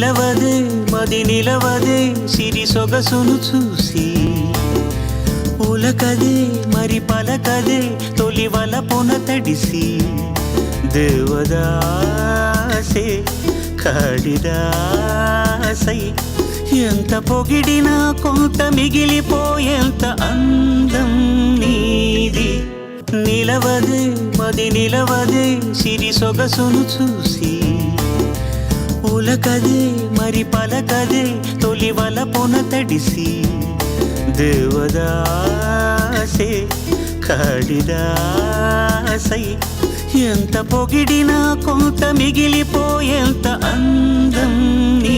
నిలవదే మది నిలవదే సిరి సొగసును చూసి ఉలకదే మరి పలకదే తొలి వలపున తడిసి దేవదాసే కాళిదాసై ఎంత పొగిడినా కొంత మిగిలిపోయేంత అందం నీది నిలవదే మది నిలవదే సిరి సొగసును చూసి ఉలకదే మరి పలకదే తొలి వలపున తడిసి దేవదాసే కాళిదాసై ఎంత పొగిడినా కొంత మిగిలిపోయేంత అందం నీ